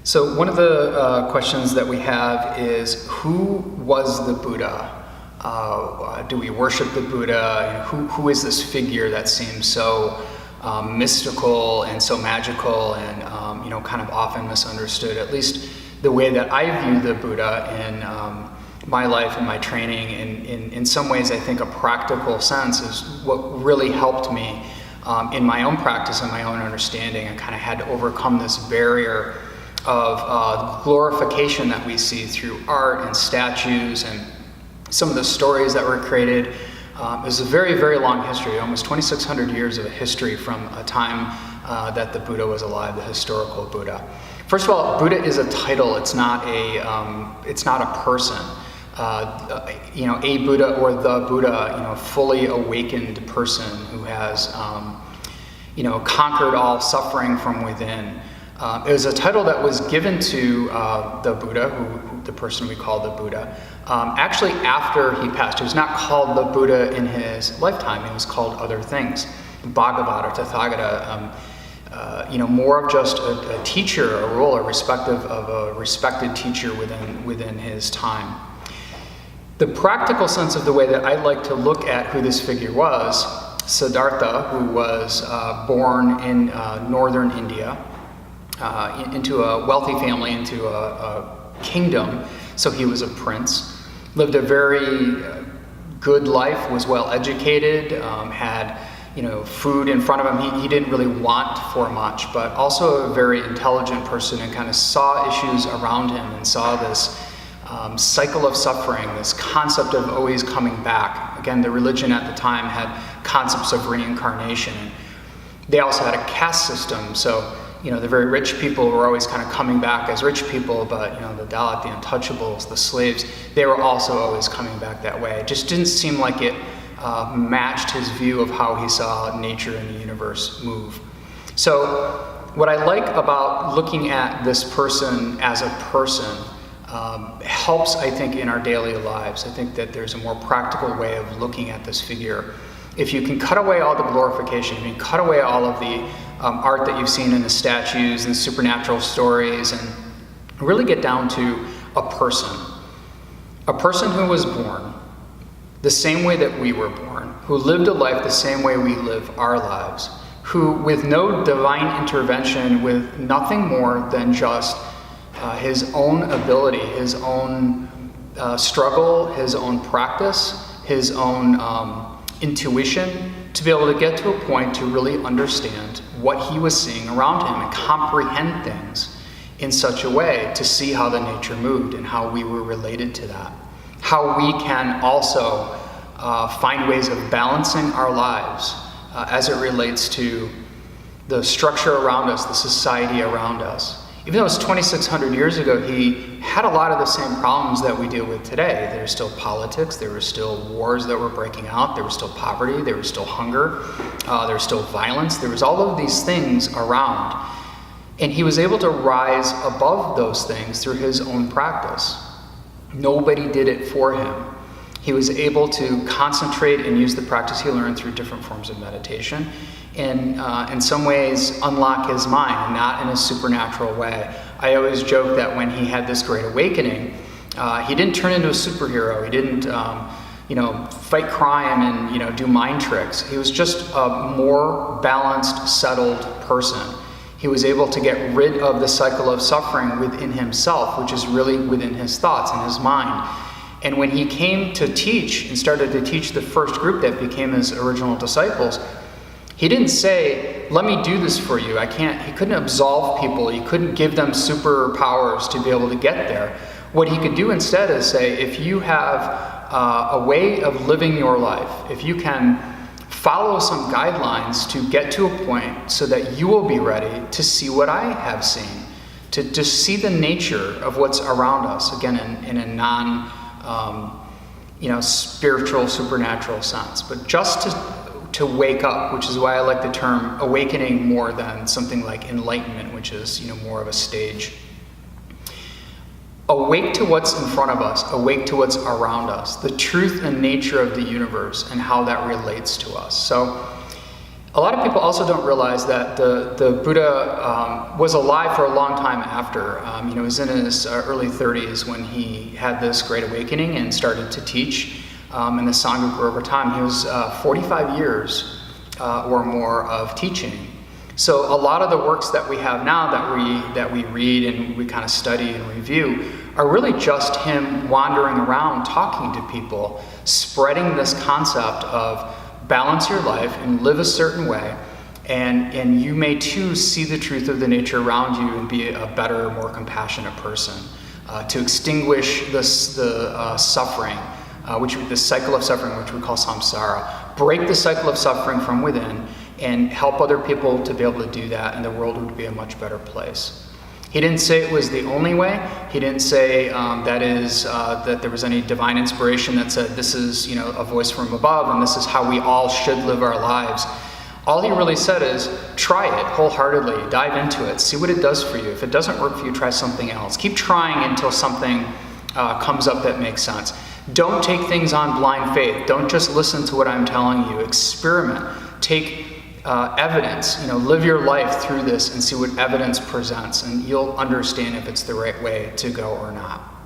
So one of the questions that we have is, who was the Buddha? Do we worship the Buddha? Who is this figure that seems so mystical and so magical and kind of often misunderstood? At least the way that I view the Buddha in my life and my training, in some ways I think a practical sense is what really helped me in my own practice and my own understanding. I kind of had to overcome this barrier of glorification that we see through art and statues and some of the stories that were created. There's a very, very long history, almost 2,600 years of a history from a time that the Buddha was alive, the historical Buddha. First of all, Buddha is a title. It's not a person. A Buddha or the Buddha, fully awakened person who has, conquered all suffering from within. It was a title that was given to the Buddha, the person we call the Buddha, actually after he passed. He was not called the Buddha in his lifetime. He was called other things, Bhagavat or Tathagata, more of just a teacher, a ruler, respective of a respected teacher within his time. The practical sense of the way that I like to look at who this figure was, Siddhartha, who was born in northern India, into a wealthy family, into a kingdom, so he was a prince, lived a very good life, was well educated, had food in front of him. He didn't really want for much, but also a very intelligent person, and kind of saw issues around him and saw this cycle of suffering, this concept of always coming back. Again, the religion at the time had concepts of reincarnation. They also had a caste system, so the very rich people were always kind of coming back as rich people, but the Dalit, the untouchables, the slaves, they were also always coming back that way. It just didn't seem like it matched his view of how he saw nature and the universe move. So what I like about looking at this person as a person helps, I think, in our daily lives. I think that there's a more practical way of looking at this figure. If you can cut away all the glorification, if you can cut away all of the art that you've seen in the statues and supernatural stories, and really get down to a person who was born the same way that we were born, who lived a life the same way we live our lives, who, with no divine intervention, with nothing more than just his own ability, his own struggle, his own practice, his own intuition, to be able to get to a point to really understand what he was seeing around him and comprehend things in such a way to see how the nature moved and how we were related to that. How we can also find ways of balancing our lives as it relates to the structure around us, the society around us. Even though it was 2,600 years ago, he had a lot of the same problems that we deal with today. There was still politics, there were still wars that were breaking out, there was still poverty, there was still hunger, there was still violence, there was all of these things around. And he was able to rise above those things through his own practice. Nobody did it for him. He was able to concentrate and use the practice he learned through different forms of meditation, and in some ways unlock his mind, not in a supernatural way. I always joke that when he had this great awakening, he didn't turn into a superhero. He didn't, fight crime and do mind tricks. He was just a more balanced, settled person. He was able to get rid of the cycle of suffering within himself, which is really within his thoughts and his mind. And when he came to teach and started to teach the first group that became his original disciples, he didn't say, let me do this for you. He couldn't absolve people. He couldn't give them superpowers to be able to get there. What he could do instead is say, if you have a way of living your life, if you can follow some guidelines to get to a point so that you will be ready to see what I have seen, to just see the nature of what's around us, again, in a non spiritual, supernatural sense, but just to wake up, which is why I like the term awakening more than something like enlightenment, which is more of a stage. Awake to what's in front of us, awake to what's around us, the truth and nature of the universe and how that relates to us. So A lot of people also don't realize that the Buddha was alive for a long time after. He was in his early 30s when he had this great awakening and started to teach, and the Sangha grew over time. He was 45 years or more of teaching. So a lot of the works that we have now that we read and we kind of study and review are really just him wandering around talking to people, spreading this concept of balance your life and live a certain way, and you may too see the truth of the nature around you and be a better, more compassionate person. To extinguish the suffering, the cycle of suffering, which we call samsara. Break the cycle of suffering from within and help other people to be able to do that, and the world would be a much better place. He didn't say it was the only way. He didn't say that there was any divine inspiration that said this is a voice from above and this is how we all should live our lives. All he really said is try it wholeheartedly, dive into it, see what it does for you. If it doesn't work for you, try something else. Keep trying until something comes up that makes sense. Don't take things on blind faith. Don't just listen to what I'm telling you. Experiment. Take evidence, live your life through this and see what evidence presents, and you'll understand if it's the right way to go or not.